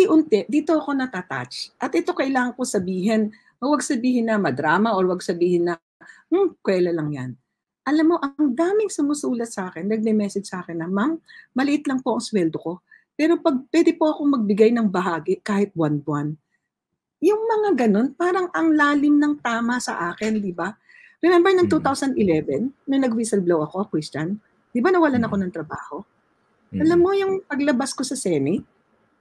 unti-unti, dito ako natatouch. At ito kailangan ko sabihin, huwag sabihin na madrama or huwag sabihin na, kwela lang yan. Alam mo, ang daming sumusulat sa akin, nagme-message sa akin na, ma'am, maliit lang po ang sweldo ko. Pero pag pwede po akong magbigay ng bahagi kahit buwan-buwan. Yung mga ganun, parang ang lalim ng tama sa akin, di ba? Remember ng 2011, nung nag-whistleblow ako, Christian, di ba nawalan ako ng trabaho? Alam mo, yung paglabas ko sa Senate,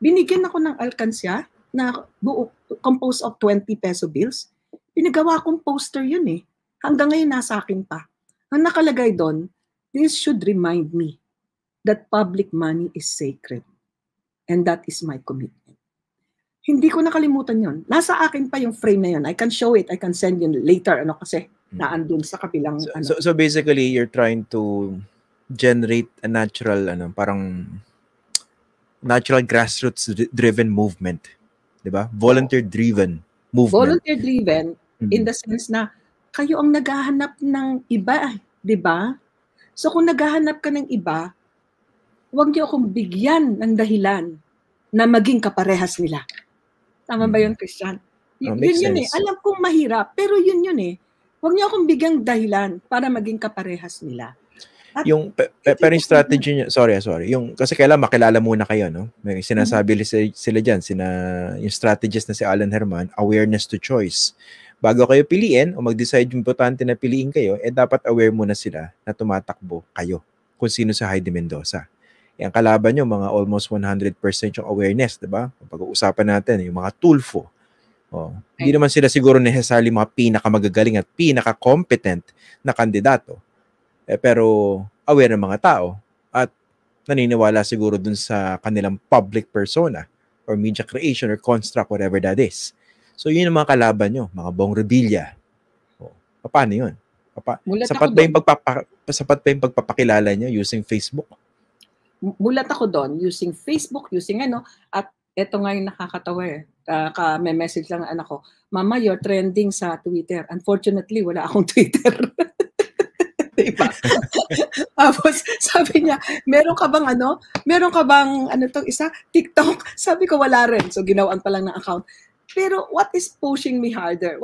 binigyan ako ng alkansya na composed of 20 peso bills. Pinagawa kong poster yun eh. Hanggang ngayon nasa akin pa. Ang nakalagay doon, this should remind me that public money is sacred. And that is my commitment. Hindi ko nakalimutan yun. Nasa akin pa yung frame na yun. I can show it. I can send you later. Kasi naandun sa kabilang... So basically, you're trying to generate a natural, parang natural grassroots-driven movement. Diba? Volunteer-driven movement. Volunteer-driven in the sense na kayo ang naghahanap ng iba, di ba? So kung naghahanap ka ng iba, huwag niyo akong bigyan ng dahilan na maging kaparehas nila. Tama ba yun, Christian? Yun eh. Alam kong mahirap, pero yun eh. Huwag niyo akong bigyang dahilan para maging kaparehas nila. At pero yung strategy niyo, sorry. Kasi kailangan makilala muna kayo, no? May sinasabi sila dyan, yung strategist na si Alan Herman, awareness to choice. Bago kayo piliin o mag-decide yung importante na piliin kayo, dapat aware muna sila na tumatakbo kayo kung sino sa Heidi Mendoza. Ang kalaban nyo, mga almost 100% yung awareness, diba? Pag-uusapan natin, yung mga Tulfo. Hindi naman sila siguro necessarily mga pinakamagagaling at pinaka-competent na kandidato. Pero aware ng mga tao at naniniwala siguro dun sa kanilang public persona or media creation or construct, whatever that is. So yun ang mga kalaban nyo, mga Bong Revilla. Paano yun? Sapat ba yung pagpapakilala nyo using Facebook? Mulat ako doon using Facebook, at eto nga yung nakakatawa eh. May message lang ang anak ko, Mama, you're trending sa Twitter. Unfortunately, wala akong Twitter. Diba? Tapos sabi niya, meron ka bang isa? TikTok? Sabi ko wala rin. So ginawan pa lang ng account. Pero what is pushing me harder?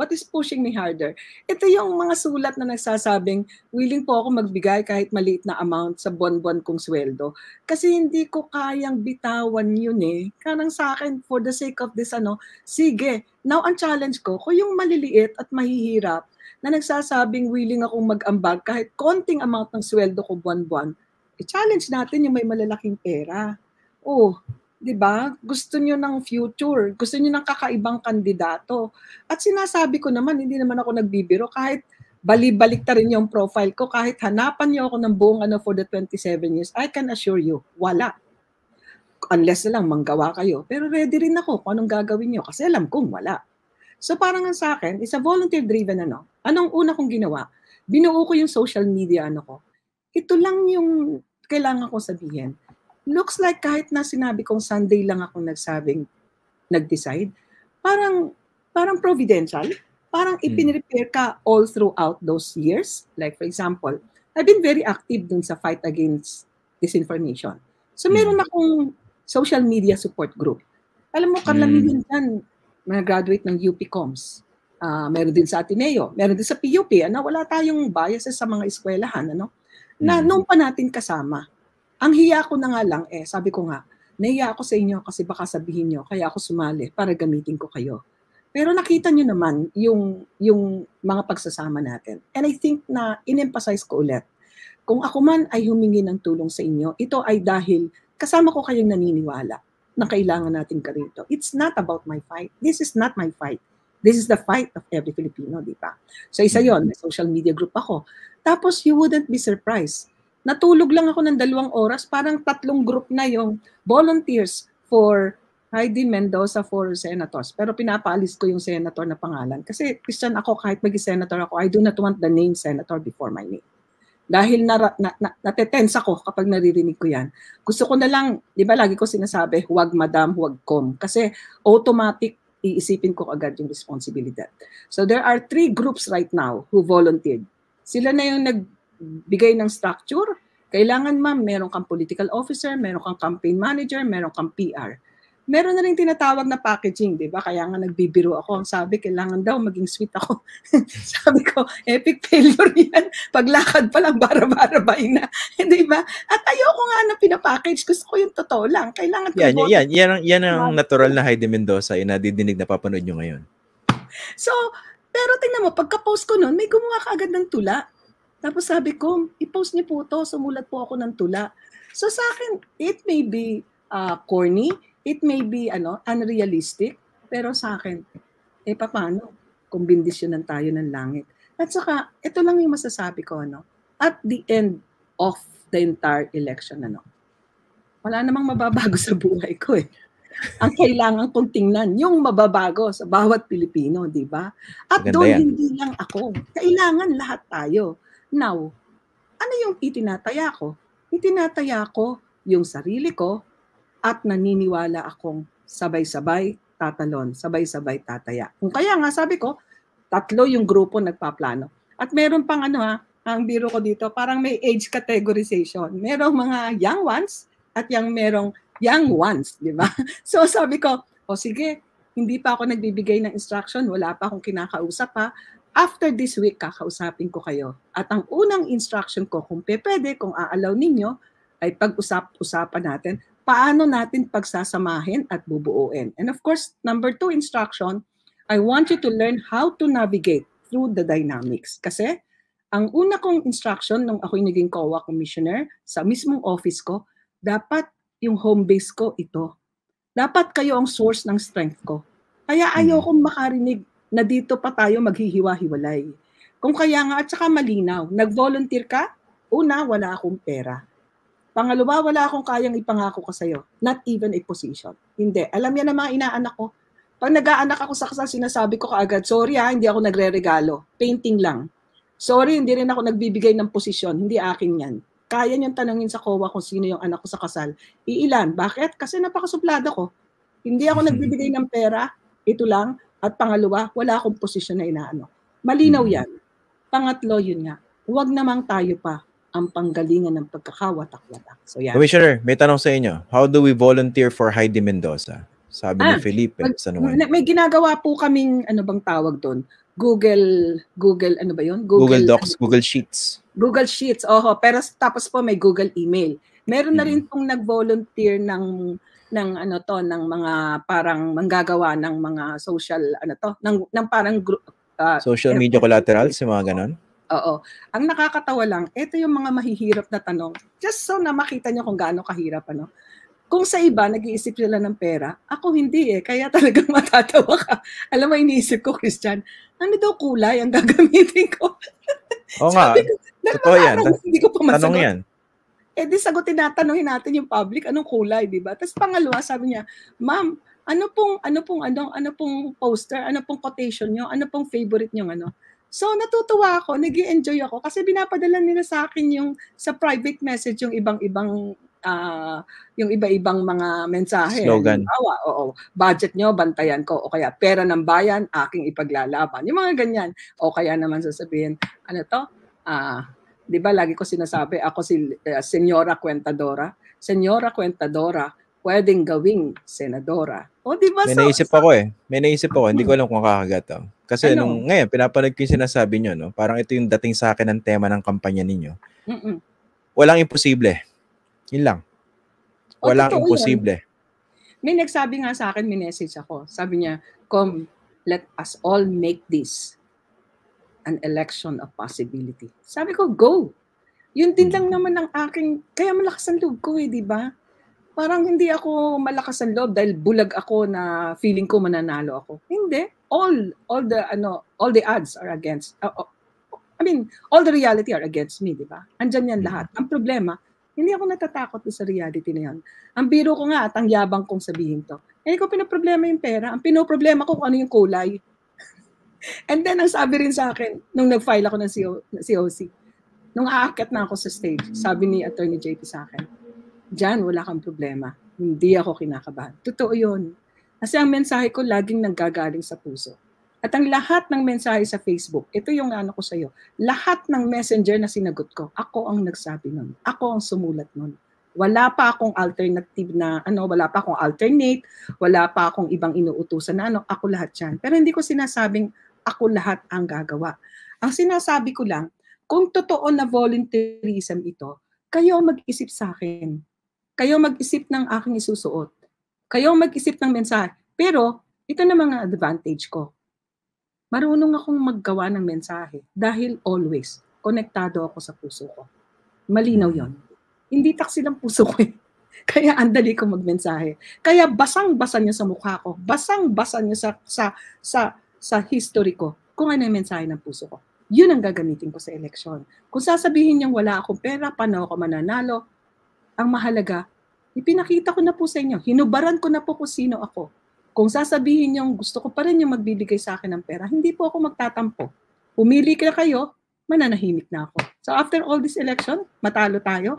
Ito yung mga sulat na nagsasabing willing po ako magbigay kahit maliit na amount sa buwan-buwan kong sweldo. Kasi hindi ko kayang bitawan yun eh. Karang sa akin, for the sake of this, sige. Now, ang challenge ko, kung yung maliliit at mahihirap na nagsasabing willing akong mag-ambag kahit konting amount ng sweldo ko buwan-buwan, i-challenge natin yung may malalaking pera. Di ba? Gusto nyo ng future. Gusto nyo ng kakaibang kandidato. At sinasabi ko naman, hindi naman ako nagbibiro. Kahit balik ta rin yung profile ko, kahit hanapan nyo ako ng buong for the 27 years, I can assure you, wala. Unless na lang manggawa kayo. Pero ready rin ako kung anong gagawin nyo kasi alam kong wala. So parang sa akin, it's a volunteer-driven Anong una kong ginawa? Binuo ko yung social media ko. Ito lang yung kailangan kong sabihin. Looks like kahit na sinabi kong Sunday lang akong nag-decide, parang providential, parang ipinrepair ka all throughout those years. Like for example, I've been very active dun sa fight against disinformation. So meron akong social media support group. Alam mo, karamihan dyan, mga graduate ng UP Coms. Meron din sa Ateneo, meron din sa PUP. Wala tayong biases sa mga eskwelahan, na noon pa natin kasama. Ang hiya ko na nga lang, sabi ko nga, nahiya ako sa inyo kasi baka sabihin nyo, kaya ako sumali para gamitin ko kayo. Pero nakita nyo naman yung mga pagsasama natin. And I think na in-emphasize ko ulit, kung ako man ay humingi ng tulong sa inyo, ito ay dahil kasama ko kayong naniniwala na kailangan natin karito. It's not about my fight. This is not my fight. This is the fight of every Filipino, di ba? So isa yon, may social media group ako. Tapos you wouldn't be surprised. Natulog lang ako ng 2 oras, parang 3 group na yung volunteers for Heidi Mendoza for senators. Pero pinapaalis ko yung senator na pangalan. Kasi Christian ako, kahit mag-senator ako, I do not want the name senator before my name. Dahil natetense ako kapag naririnig ko yan. Gusto ko na lang, di ba lagi ko sinasabi, huwag madam, huwag com. Kasi automatic, iisipin ko agad yung responsibilidad. So there are 3 groups right now who volunteered. Sila na yung nagbigay ng structure. Kailangan ma'am, meron kang political officer, meron kang campaign manager, meron kang PR. Meron na rin tinatawag na packaging, di ba? Kaya nga nagbibiro ako. Ang sabi, kailangan daw maging sweet ako. Sabi ko, epic failure yan. Paglakad pa lang, bara-barabay na. Di ba? At ayoko nga na pinapackage. Gusto ko yung totoo lang. Kailangan ko yan ang natural na Heidi Mendoza, yung nadidinig na papanood nyo ngayon. So, pero tingnan mo, pagka-post ko nun, may gumawa ka agad ng tula. Tapos sabi ko, i-post niyo po to, sumulat po ako ng tula. So sa akin, it may be corny, it may be unrealistic, pero sa akin, paano kung bindisyonan tayo ng langit? At saka, ito lang yung masasabi ko, at the end of the entire election, wala namang mababago sa buhay ko eh. Ang kailangan kong tingnan, yung mababago sa bawat Pilipino, di ba? At doon, hindi lang ako. Kailangan lahat tayo. Now, ano yung itinataya ko? Itinataya ko yung sarili ko at naniniwala akong sabay-sabay tatalon, sabay-sabay tataya. Kung kaya nga, sabi ko, 3 yung grupo nagpaplano. At meron pang ang biro ko dito, parang may age categorization. Merong mga young ones at merong young ones, di ba? So sabi ko, sige, hindi pa ako nagbibigay ng instruction, wala pa akong kinakausap ha. After this week, kakausapin ko kayo. At ang unang instruction ko, kung pwede, kung aalaw ninyo, ay pag-usap-usapan natin, paano natin pagsasamahin at bubuuin. And of course, number 2 instruction, I want you to learn how to navigate through the dynamics. Kasi, ang una kong instruction nung ako'y naging COA commissioner sa mismong office ko, dapat yung home base ko ito. Dapat kayo ang source ng strength ko. Kaya ayokong makarinig na dito pa tayo maghihiwa-hiwalay. Kung kaya nga, at saka malinaw, nag-volunteer ka, una, wala akong pera. Pangalawa, wala akong kayang ipangako ka sa'yo. Not even a position. Hindi. Alam yan ng mga inaanak ko. Pag nag-aanak ako sa kasal, sinasabi ko kaagad, sorry hindi ako nagre-regalo. Painting lang. Sorry, hindi rin ako nagbibigay ng posisyon. Hindi akin yan. Kaya niyong tanungin sa COA kung sino yung anak ko sa kasal. Iilan. Bakit? Kasi napakasuplado ko. Hindi ako nagbibigay ng pera. Ito lang. At pangalawa, wala akong posisyon na inaano. Malinaw yan. Pangatlo, yun nga. Huwag namang tayo pa ang panggalingan ng pagkakawatak-watak. So, yan. Commissioner, may tanong sa inyo. How do we volunteer for Heidi Mendoza? Sabi ni Felipe. May ginagawa po kaming, bang tawag doon? Google, ano ba yun? Google Docs, Google Sheets. Google Sheets, pero tapos po may Google Email. Meron na rin pong nag-volunteer ng mga parang manggagawa ng mga social, ng parang group. Social media collaterals, yung mga ganon? Oo. Ang nakakatawa lang, ito yung mga mahihirap na tanong. Just so na makita nyo kung gaano kahirap, Kung sa iba, nag-iisip sila ng pera, ako hindi Kaya talagang matatawa ka. Alam mo, iniisip ko, Christian, ano daw kulay ang gagamitin ko? Oo nga. Totoo yan. Hindi ko pa masagot. Tanong yan. Di sagutin natanungin natin yung public, anong kulay, di ba? Tapos pangalawa, sabi niya, ma'am, ano pong poster, ano pong quotation nyo, ano pong favorite nyo, So, natutuwa ako, nag-i-enjoy ako kasi binapadala nila sa akin yung sa private message yung ibang-ibang mga mensahe. Slogan. Budget nyo, bantayan ko. O kaya, pera ng bayan, aking ipaglalaban. Yung mga ganyan. O kaya naman sasabihin, di ba lagi ko sinasabi, ako si Senyora Cuentadora. Senyora Cuentadora, pwedeng gawing senadora. O di ba? May naisip ako. Hindi ko alam kung kakagat. Kasi ngayon, pinapanood ko yung sinasabi nyo, parang ito yung dating sa akin ng tema ng kampanya ninyo. Walang imposible. Yun lang. Walang imposible. Yan. May nagsabi nga sa akin, may message ako. Sabi niya, let us all make this an election of possibility. Sabi ko, go. Yun din lang naman ang aking, kaya malakas ang loob ko di ba? Parang hindi ako malakas ang loob dahil bulag ako na feeling ko mananalo ako. Hindi. All the odds are against, all the reality are against me, di ba? Andyan yan lahat. Ang problema, hindi ako natatakot sa reality na yan. Ang biro ko nga at ang yabang kong sabihin to. Hindi ko pinaproblema yung pera. Ang pinoproblema ko kung ano yung kulay. And then, ang sabi rin sa akin, nung nag-file ako ng COC, nung aakyat na ako sa stage, sabi ni Attorney JP sa akin, Jan, wala kang problema. Hindi ako kinakabahan. Totoo yun. Kasi ang mensahe ko laging nanggagaling sa puso. At ang lahat ng mensahe sa Facebook, ito yung ko sa'yo, lahat ng messenger na sinagot ko, ako ang nagsabi nun. Ako ang sumulat nun. Wala pa akong alternative na wala pa akong alternate, wala pa akong ibang inuutusan na ako lahat 'yan. Pero hindi ko sinasabing ako lahat ang gagawa. Ang sinasabi ko lang, kung totoo na volunteerism ito, kayo ang mag-isip sa akin. Kayo mag-isip ng aking isusuot. Kayo mag-isip ng mensahe. Pero ito na mga advantage ko. Marunong akong maggawa ng mensahe dahil always konektado ako sa puso ko. Malinaw 'yon. Hindi taksil ang puso ko eh. Kaya andali ko magmensahe. Kaya basang-basa niyo sa mukha ko. Basang-basa niyo sa history ko kung ano yung mensahe ng puso ko. Yun ang gagamitin ko sa eleksyon. Kung sasabihin niyang wala akong pera, paano ako mananalo, ang mahalaga, ipinakita ko na po sa inyo. Hinubaran ko na po kung sino ako. Kung sasabihin niyang gusto ko pa rin yung magbibigay sa akin ng pera, hindi po ako magtatampo. Pumili ka kayo, mananahimik na ako. So after all this election, matalo tayo,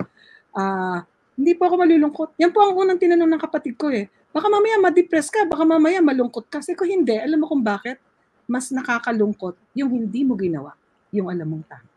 hindi po ako malulungkot. Yan po ang unang tinanong ng kapatid ko eh. Baka mamaya ma-depress ka, baka mamaya malungkot ka. Kasi ko hindi, alam mo kung bakit? Mas nakakalungkot yung hindi mo ginawa, yung alam mong tama.